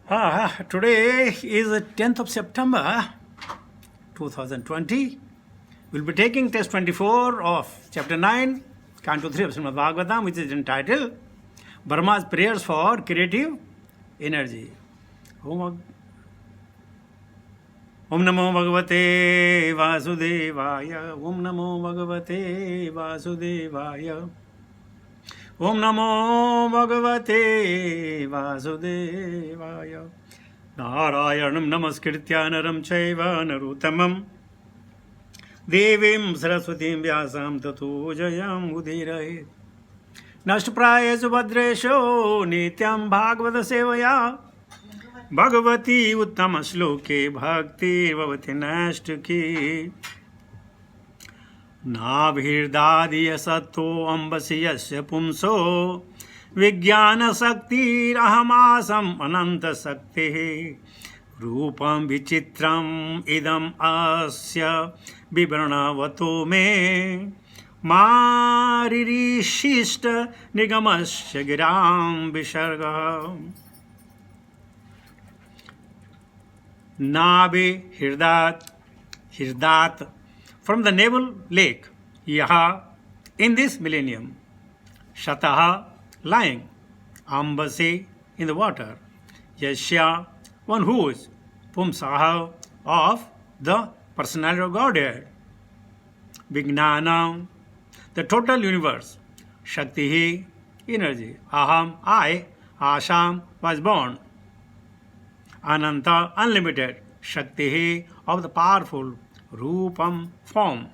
Today is the 10th of September 2020. We'll be taking test 24 of chapter 9, Canto 3 of Srimad Bhagavatam, which is entitled Brahma's Prayers for Creative Energy. Om Namo Bhagavate Vasudevaya. Om Namo Bhagavate Vasudevaya. Om Namo Bhagavate Vasudevaya. Narayanam Namaskritya Naram Chaiva Naruttamam Devim Saraswatim Vyasam Tato Jayam Udiraye Nashtapraya Subhadresho Nityam Bhagavata Sevaya Bhagavati Uttama Shloke Bhakti Vavati Nashtaki नाभिर्दादिय सत्तो अम्बसि यस्य पुंसो विज्ञानशक्तिरहमासम् अनन्तशक्तिः रूपं विचित्रम् इदम् अस्य विवरणवतो मे मारिरिशिष्ट निगमस्य गिरां विसर्गः नाभिर्दात् from the navel lake, Yaha, in this millennium, Shataha, lying, Ambase, in the water, Yashya, one whose, Pumsaha, of the personality of Godhead, Vignanam, the total universe, Shaktihi, energy, Aham, I, Asham, was born, Ananta, unlimited, Shaktihi, of the powerful, Rupam, form,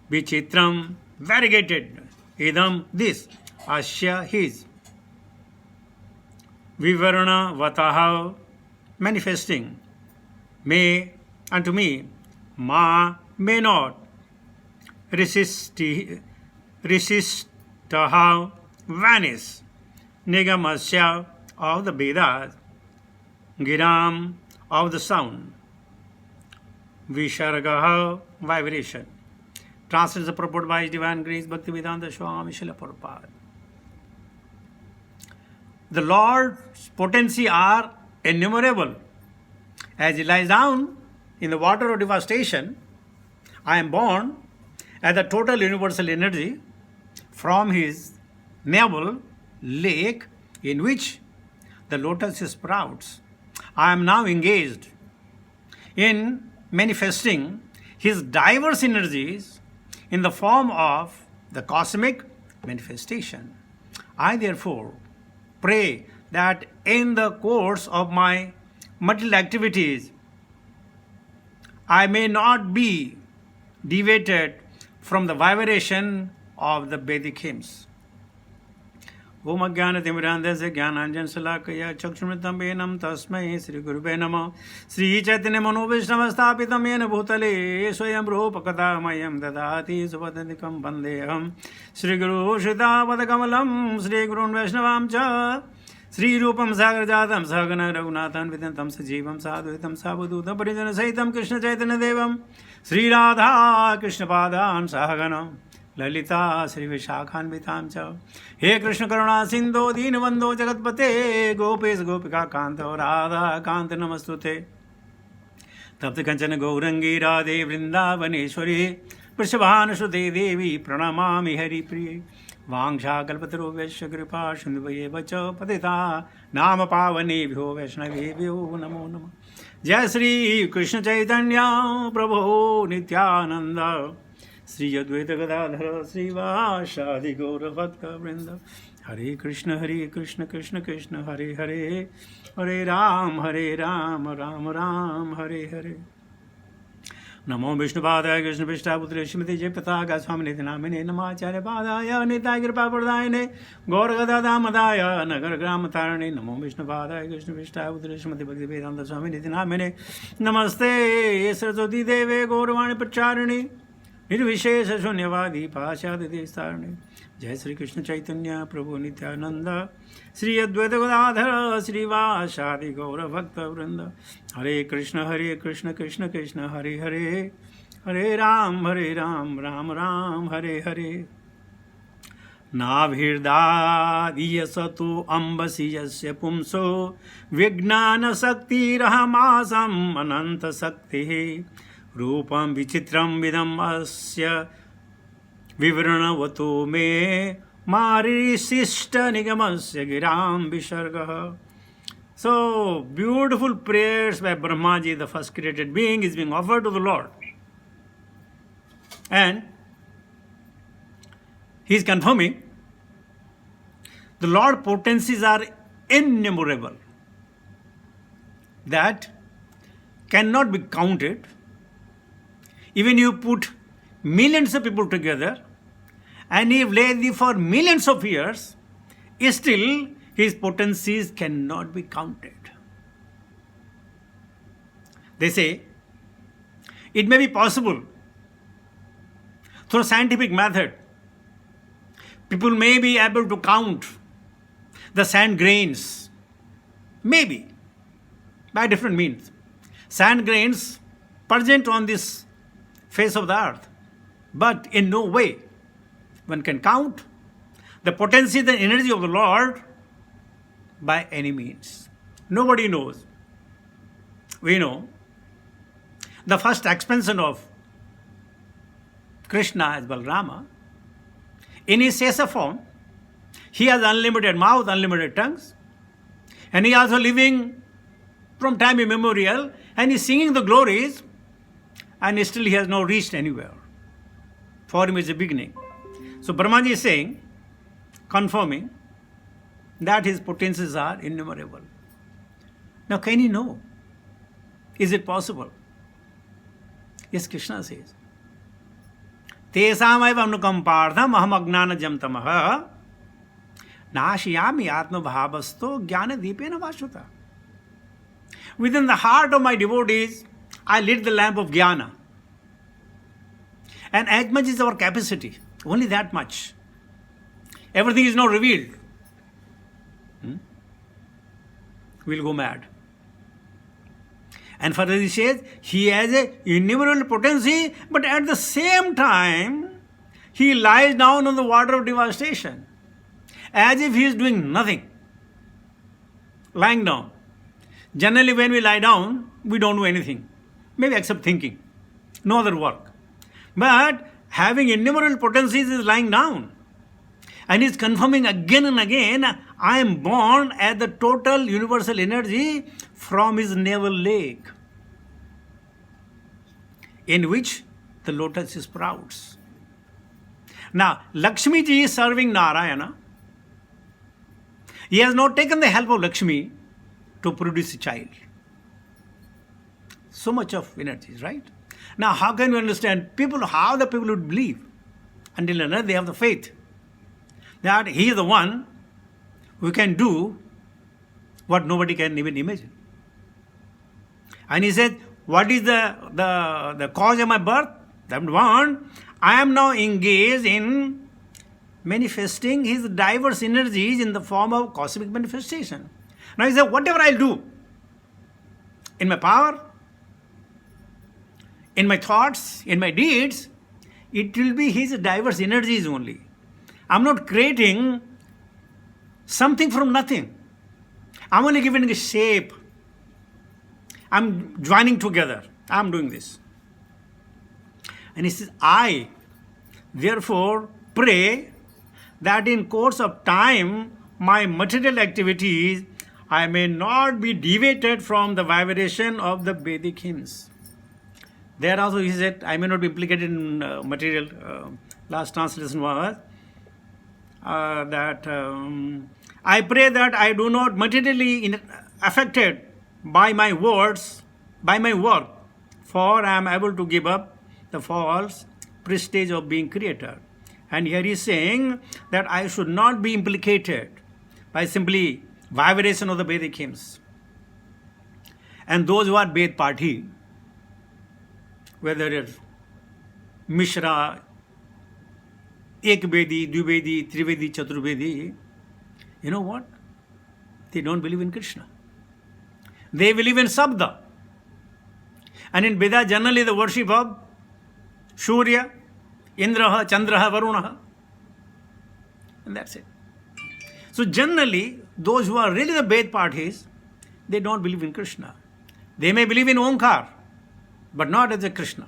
Vichitram, variegated, Idam, this, Asya, his, Vivarana, Vataha, manifesting, may, unto me, Ma, may not, Resistaha, vanish, Nigamasya, of the Vedas, Giram, of the sound, Vishargaha, vibration. Translates the purport by His Divine Grace Bhaktivedanta Swami Srila Prabhupada. The Lord's potency are innumerable. As He lies down in the water of devastation, I am born as the total universal energy from His navel lake in which the lotus sprouts. I am now engaged in manifesting His diverse energies in the form of the cosmic manifestation. I therefore pray that in the course of my material activities, I may not be deviated from the vibration of the Vedic hymns. Om Ajnana Timirandhasya Jnananjana Salakaya Chakshumritam Venam Tasmai Sri Gurube Namo Sri Chaitanya Mano Vaishnavastapitam Yena Bhutale Swayam Rupakadamayam Dadati Subhadadikam Bandeham Sri Guru Shritavadakamalam Sri Gurun Vaishnavam Cha Sri Rupam Sagarjatam Sagana Raghunathan Vidantam Sajivam Sadhuitam Sabhudutam Parijana Saitam Krishna Chaitanya Devam Sri Radha Krishna Padan Sahaganam Lalita Sri Vishakhanvitam Cha He Krishna Karuna Sindho Deenabandho Jagatpate Gopes Gopika Kanto Radha Kanta Namastute Tapta Kanchana Gaurangi Radhe Vrindavaneshwari Prishabhanashute Devi Pranamami Hari Priye Vangsha Kalpataro Vaishya Kripa Shindhuvaye Vacha Padita Nama Pavane Vyo Vaishnavi Vyo Namo Namo Jai Sri Krishna Chaitanya Prabhu Nityananda Sri Advaita Gadadhara Sri Vasadi Gaura Bhakta Vrinda Hare Krishna Krishna Krishna Hare Hare Hare Ram Ram Ram Hare Hare Namo Vishnu Padaya Krishna Vishtaputre Shrimati Jayapataka Swami Nityanamine Namacharya Padaya Nitai Kripa Pradayane Gaura Gadada Madaya Nagar Gram Tarani Namo Vishnu Padaya Krishna Vishtaputre Shrimati Bhaktivedanta Swami Nityanamine Namaste Saraswati Deve Gauravani Pacharani निर्विशेष शून्यवादी पाशादिस्तारणे जय श्री कृष्ण चैतन्य प्रभु नित्यानंद श्री अद्वैत गदाधर श्रीवासादि गौर भक्त वृंद हरे कृष्ण कृष्ण कृष्ण हरे हरे हरे राम राम राम हरे हरे नाभिर्दादीयसतो अम्बसि यस्य पुंसो विज्ञानशक्तिरहमासम् अनन्तशक्तिः रूपं विचित्रं विदम् अस्य विवृणवतो मे मारीशिष्टनिगमस्य गिरां विसर्गः. So, beautiful prayers by Brahmaji, the first created being, is being offered to the Lord. And he is confirming the Lord potencies are innumerable, that cannot be counted. Even you put millions of people together and if lay for millions of years, still his potencies cannot be counted. They say it may be possible through scientific method. People may be able to count the sand grains, maybe by different means. Sand grains present on this face of the earth, but in no way one can count the potency, the energy of the Lord by any means. Nobody knows. We know the first expansion of Krishna as Balarama. In his Sesa form, he has unlimited mouth, unlimited tongues, and he also living from time immemorial, and he's singing the glories, and still he has not reached anywhere. For him is a beginning. So Brahmaji is saying, confirming that his potencies are innumerable. Now can he know? Is it possible? Yes, Krishna says, Tesam eva anukampardham aham agnanajam tamaha nashiyami atmabhavasto jnana deepena vashuta. Within the heart of my devotees, I lit the lamp of jnana. And as much is our capacity, only that much. Everything is not revealed. We'll go mad. And further he says, he has a innumerable potency, but at the same time, he lies down on the water of devastation, as if he is doing nothing. Lying down. Generally, when we lie down, we don't do anything, maybe except thinking, no other work. But having innumerable potencies is lying down. And he's confirming again and again, I am born as the total universal energy from his navel lake, in which the lotus sprouts. Now, Lakshmi ji is serving Narayana. He has not taken the help of Lakshmi to produce a child. So much of energy, right? Now, how can we understand how the people would believe until another they have the faith that he is the one who can do what nobody can even imagine. And he said, what is the cause of my birth? That one, I am now engaged in manifesting his diverse energies in the form of cosmic manifestation. Now he said, whatever I'll do, in my power, in my thoughts, in my deeds, it will be his diverse energies only. I'm not creating something from nothing. I'm only giving a shape. I'm joining together. I'm doing this. And he says, I therefore pray that in course of time, my material activities, I may not be deviated from the vibration of the Vedic hymns. There also he said, I may not be implicated in material. Last translation was that I pray that I do not materially affected by my words, by my work, for I am able to give up the false prestige of being creator. And here he is saying that I should not be implicated by simply vibration of the Vedic hymns. And those who are Ved party, whether it's Mishra, Ekvedi, Dvivedi, Trivedi, Chaturvedi, you know what? They don't believe in Krishna. They believe in Sabda. And in Veda, generally the worship of Surya, Indraha, Chandraha, Varunaha. And that's it. So generally, those who are really the Ved parties, they don't believe in Krishna. They may believe in Omkar, but not as a Krishna.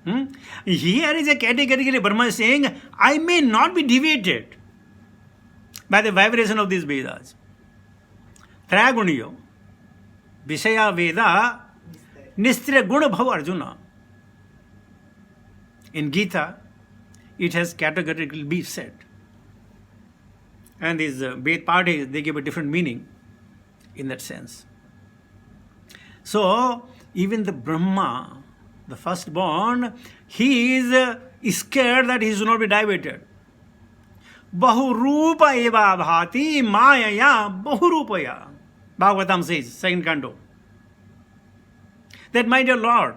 Here is a categorically Brahma is saying, I may not be deviated by the vibration of these Vedas. Traguniyo, Vishaya Veda, Nistra Guna Bhava Arjuna. In Gita, it has categorically been said. And these Ved parties, they give a different meaning in that sense. So, even the Brahma, the firstborn, he is scared that he should not be diverted. Bahurupa eva bhati mayaya bahurupaya. Bhagavatam says, second canto. That, my dear Lord,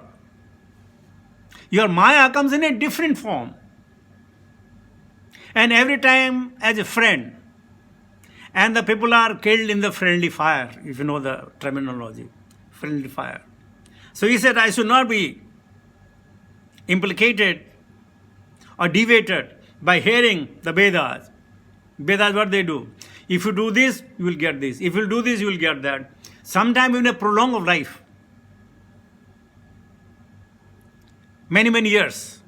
your Maya comes in a different form. And every time as a friend. And the people are killed in the friendly fire, if you know the terminology. Friendly fire. So he said, I should not be implicated or deviated by hearing the Vedas. Vedas, what they do? If you do this, you will get this. If you do this, you will get that. Sometime even a prolong of life. Many, many years.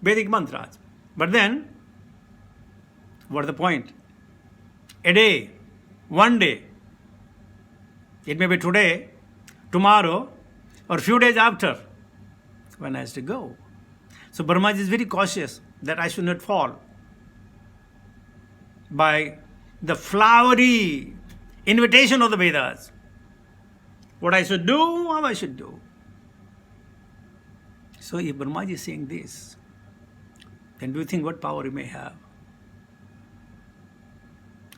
Vedic mantras. But then, what's the point? A day, one day. It may be today, tomorrow, or few days after. When I has to go. So Brahma is very cautious that I should not fall by the flowery invitation of the Vedas. What I should do, how I should do. So if Brahma is saying this, then do you think what power he may have?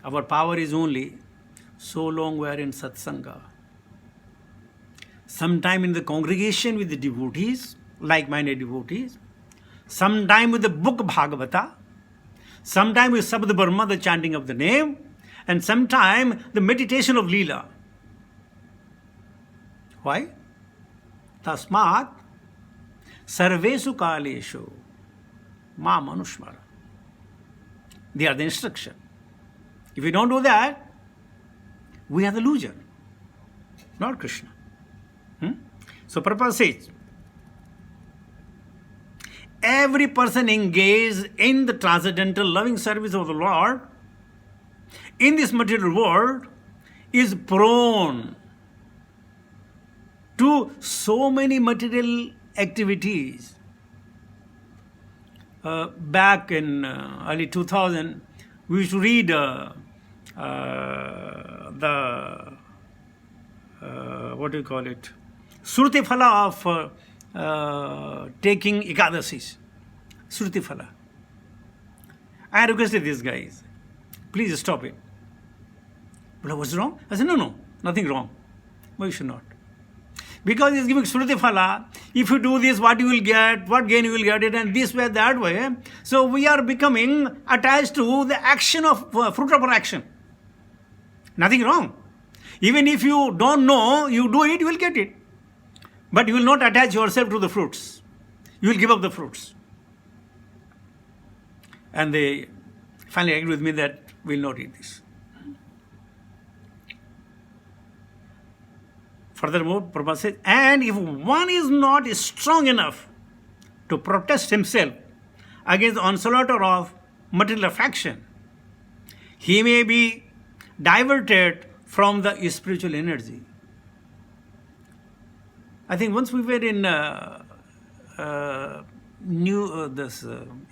Our power is only so long we are in satsanga. Sometime in the congregation with the devotees, like-minded devotees, sometime with the book Bhagavata, sometime with Sabda Brahma, the chanting of the name, and sometime the meditation of Leela. Why? Tasmat sarvesu kaleshu ma manushmara. They are the instruction. If we don't do that, we are the loser, not Krishna. So Prabhupada says, every person engaged in the transcendental loving service of the Lord in this material world is prone to so many material activities. Back in early 2000, we used to read what do you call it? Shruti Phala of taking Ekadasis. Shruti Phala. I requested these guys, please stop it. But what's wrong? I said, no, nothing wrong. Why you should not? Because he's giving Shruti Phala. If you do this, what you will get, what gain you will get it, and this way, that way. So we are becoming attached to the action of fruit of our action. Nothing wrong. Even if you don't know, you do it, you will get it. But you will not attach yourself to the fruits. You will give up the fruits. And they finally agreed with me that we will not eat this. Furthermore, Prabhupada says, and if one is not strong enough to protest himself against the onslaught of material affection, he may be diverted from the spiritual energy. I think once we were in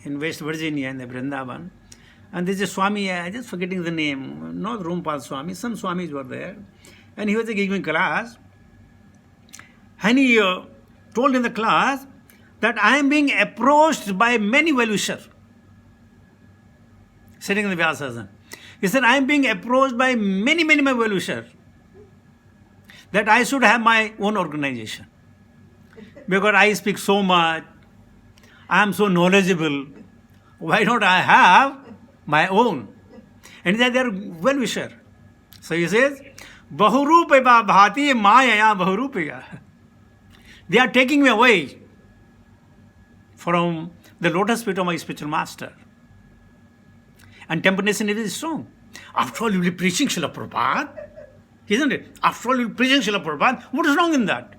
in West Virginia in the Vrindavan, and there's a Swami, I'm just forgetting the name, not Rumpal Swami, some Swamis were there, and he was giving class, and he told in the class that I am being approached by many well-wishers, sitting in the Vyasasana. He said, I am being approached by many well-wishers, that I should have my own organization. Because I speak so much, I am so knowledgeable, why don't I have my own? And they are well-wisher. So he says, Bahurupaya bhati mayaya bahurupaya. They are taking me away from the lotus feet of my spiritual master. And temptation is strong. After all, you'll be preaching Srila Prabhupada, isn't it? After all, you'll be preaching Srila Prabhupada. What is wrong in that?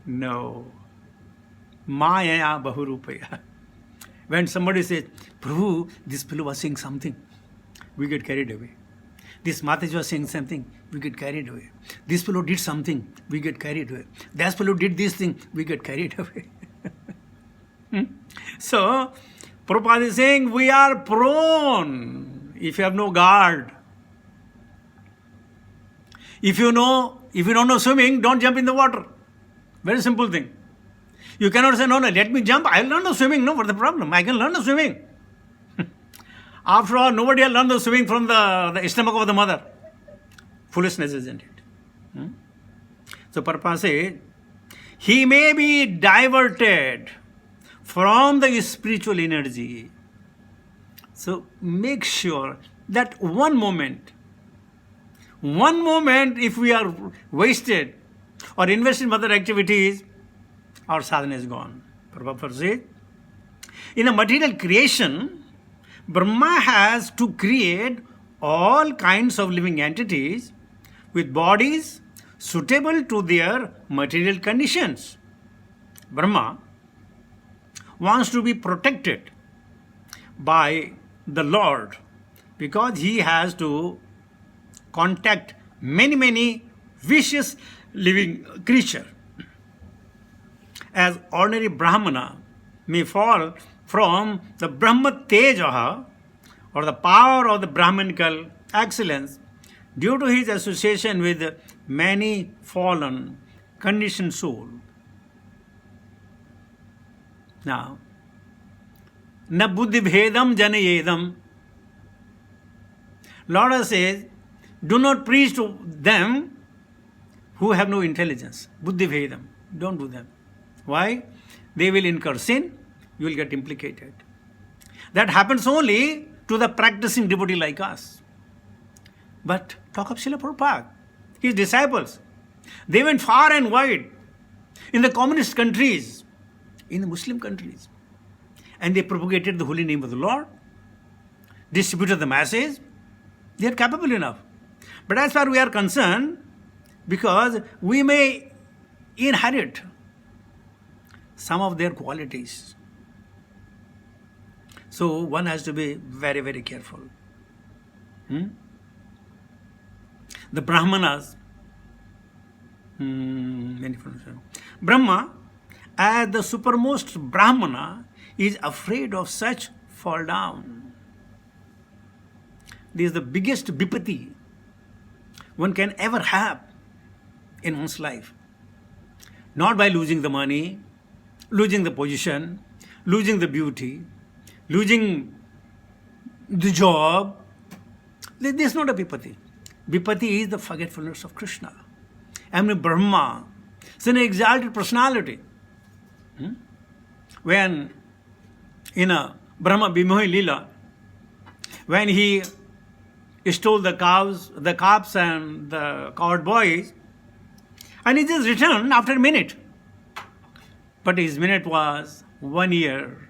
No. Maya bahurupaya. When somebody says, Prabhu, this fellow was saying something, we get carried away. This Mataji was saying something, we get carried away. This fellow did something, we get carried away. That fellow did this thing, we get carried away. So, Prabhupada is saying, we are prone if you have no guard. If you don't know swimming, don't jump in the water. Very simple thing. You cannot say, no, let me jump. I'll learn the swimming. No, what's the problem? I can learn the swimming. After all, nobody will learn the swimming from the stomach of the mother. Foolishness, isn't it? So Prabhupada says, he may be diverted from the spiritual energy. So make sure that one moment, if we are wasted or invested in other activities, our sadhana is gone. Prabhupada says, in a material creation, Brahma has to create all kinds of living entities with bodies suitable to their material conditions. Brahma wants to be protected by the Lord because he has to contact many vicious living creatures. As ordinary Brahmana may fall from the Brahma Tejaha or the power of the Brahmanical excellence due to his association with many fallen, conditioned souls. Now, na buddhi bhedam janayedam. Lord says, do not preach to them who have no intelligence. Buddhi bhedam. Don't do them. Why? They will incur sin, you will get implicated. That happens only to the practicing devotee like us. But talk of Srila Prabhupada, his disciples. They went far and wide in the communist countries, in the Muslim countries. And they propagated the holy name of the Lord, distributed the masses. They are capable enough. But as far as we are concerned, because we may inherit some of their qualities. So one has to be very careful. The Brahmanas, Brahma, as the supermost Brahmana, is afraid of such fall down. This is the biggest vipatti one can ever have in one's life. Not by losing the money, losing the position, losing the beauty, losing the job. This is not a vipatti. Vipatti is the forgetfulness of Krishna. I mean, Brahma is an exalted personality. When in a Brahma Bimohi Lila, when he stole the calves and the cowherd boys, and he just returned after a minute. But his minute was 1 year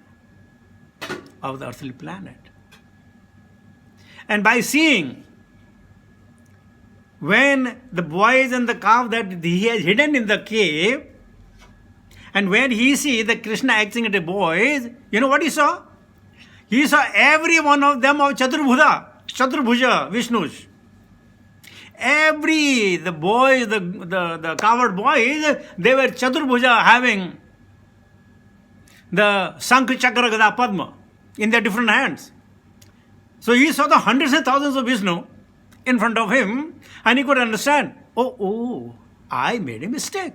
of the earthly planet. And by seeing when the boys and the calf that he has hidden in the cave, and when he see the Krishna acting at the boys, you know what he saw? He saw every one of them of Chaturbhuja, Vishnus. The boys, the cowherd boys, they were Chaturbhuja, having the Sankh Chakra Gada Padma in their different hands. So he saw the hundreds and thousands of Vishnu in front of him, and he could understand, oh, I made a mistake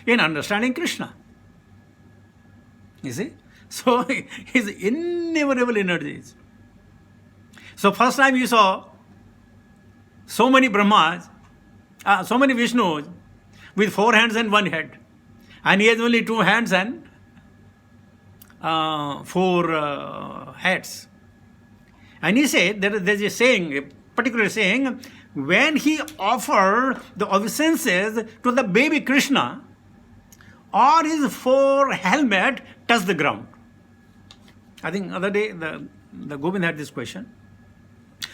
in understanding Krishna. You see? So his innumerable energies. So first time you saw so many Brahmas, so many Vishnus with 4 hands and 1 head. And he has only 2 hands and 4 heads. And he said, there's a saying, a particular saying, when he offered the obeisances to the baby Krishna, all his 4 helmet touched the ground. I think other day the the Govind had this question.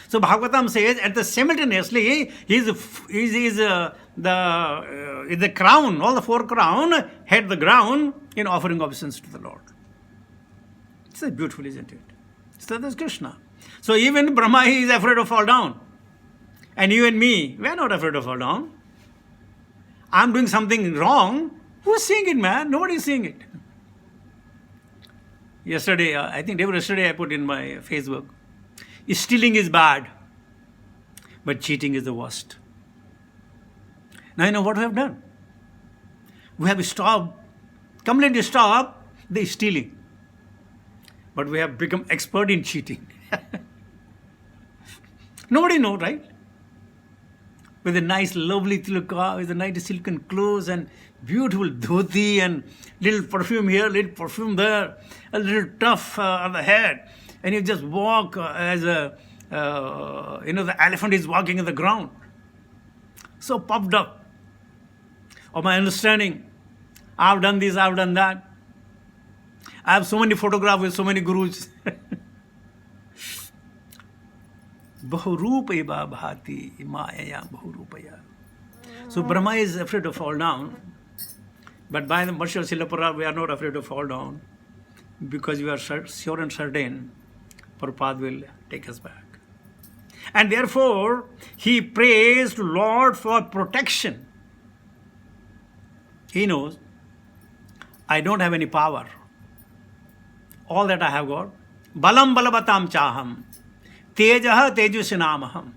So Bhagavatam says, at the simultaneously, the crown, all the four crown, hit the ground in offering obeisance to the Lord. It's so beautiful, isn't it? So that's Krishna. So even Brahma, he is afraid to fall down. And you and me, we are not afraid to fall down. I'm doing something wrong. Who's seeing it, man? Nobody is seeing it. Yesterday, I think yesterday I put in my Facebook, stealing is bad, but cheating is the worst. Now you know what we have done? We have completely stopped the stealing. But we have become expert in cheating. Nobody knows, right? With a nice, lovely tilaka, with a nice silken clothes and beautiful dhoti and little perfume here, little perfume there, a little tuft on the head. And you just walk as the elephant is walking in the ground. So puffed up. Of my understanding, I've done this, I've done that. I have so many photographs with so many gurus. Bahurupaya bhati mayaya bahurupaya. So Brahma is afraid to fall down. But by the mercy of Srila Prabhupada, we are not afraid to fall down. Because we are sure and certain Prabhupada will take us back. And therefore, he prays to Lord for protection. He knows, I don't have any power. All that I have got, balam balavatam chaham, tejaha tejusinamaham.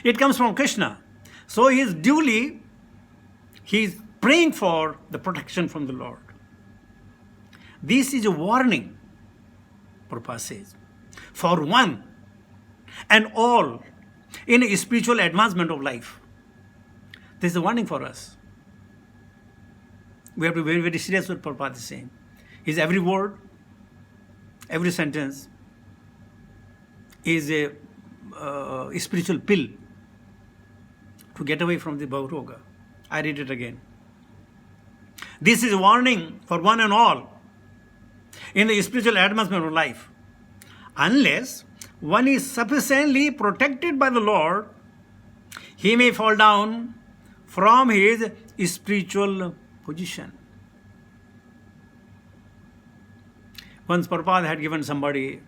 It comes from Krishna. So he is praying for the protection from the Lord. This is a warning, Prabhupada says, for one and all in a spiritual advancement of life. This is a warning for us. We have to be very, very serious with what Prabhupada is saying. His every word, every sentence is a spiritual pill to get away from the Bhavaroga. I read it again. This is a warning for one and all in the spiritual advancement of life. Unless one is sufficiently protected by the Lord, he may fall down from his spiritual position. Once Prabhupada had given somebody,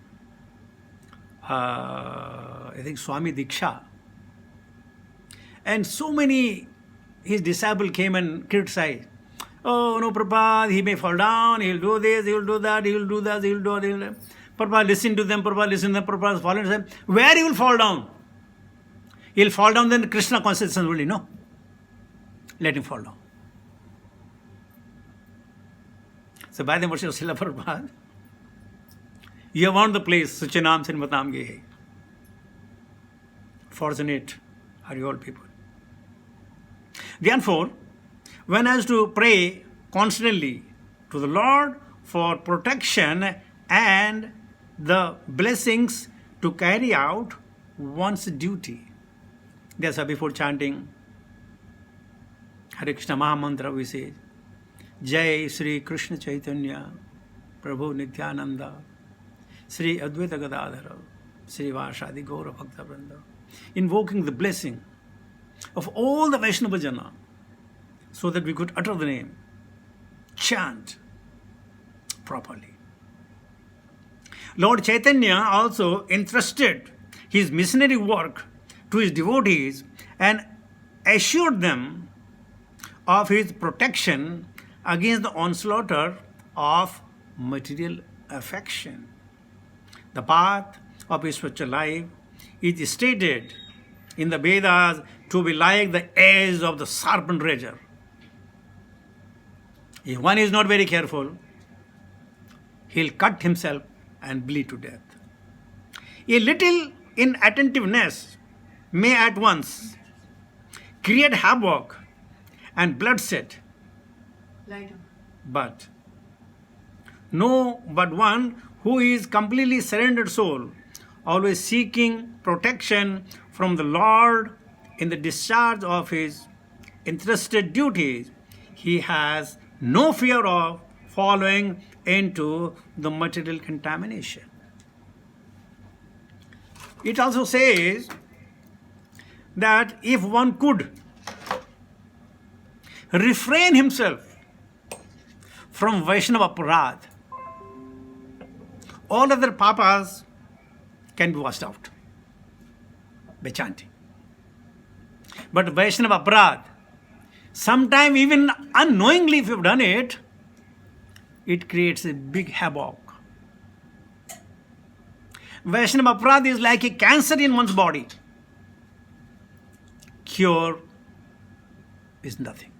I think Swami Diksha, and so many his disciples came and criticized. Oh no, Prabhupada, he may fall down, he'll do this, he'll do that, he'll do that, he'll do that. Prabhupada listen to them, Prabhupada is falling to them. Where he will fall down? He'll fall down, then Krishna consciousness will, no. Let him fall down. So by the mercy of Srila Prabhupada, you have won the place, Suchinam Sinmatam Gehe. Fortunate are you all people. Therefore, one has to pray constantly to the Lord for protection and the blessings to carry out one's duty. That's why before chanting Hare Krishna Mahamantra we say, Jai Sri Krishna Chaitanya Prabhu Nityananda Sri Advaita Gadadhara Sri Vashadi Gaura Bhakta Vrinda, invoking the blessing of all the Vaishnava Jana so that we could utter the name, chant properly. Lord Chaitanya also entrusted his missionary work to his devotees and assured them of his protection against the onslaught of material affection. The path of spiritual life is stated in the Vedas to be like the edge of the serpent razor. If one is not very careful, he'll cut himself and bleed to death. A little inattentiveness may at once create havoc and bloodshed. But one who is completely surrendered soul, always seeking protection from the Lord in the discharge of his entrusted duties, he has no fear of falling into the material contamination. It also says that if one could refrain himself from Vaishnava aparadh, all other papas can be washed out by chanting. But Vaishnava aparadh, sometime even unknowingly if you've done it, it creates a big havoc. Vaishnava aparadh is like a cancer in one's body. Cure is nothing.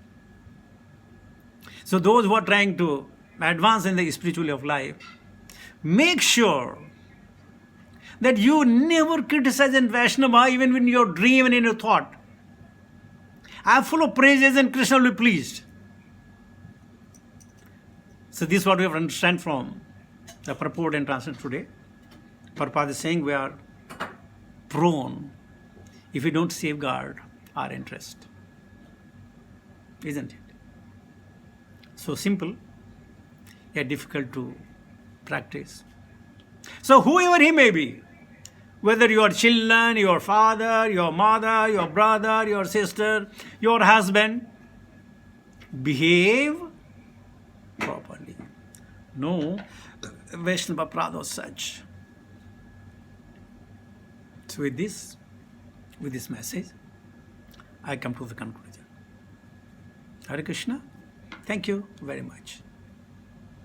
So those who are trying to advance in the spiritual way of life, make sure that you never criticize in Vaishnava even in your dream and in your thought. I am full of praises and Krishna will be pleased. So this is what we have to understand from the purport and translation today. Prabhupada is saying we are prone if we don't safeguard our interest. Isn't it? So simple, yet difficult to practice. So whoever he may be, whether your children, your father, your mother, your brother, your sister, your husband, behave properly. No Vaishnava aparadh as such. So with this message, I come to the conclusion. Hare Krishna. Thank you very much.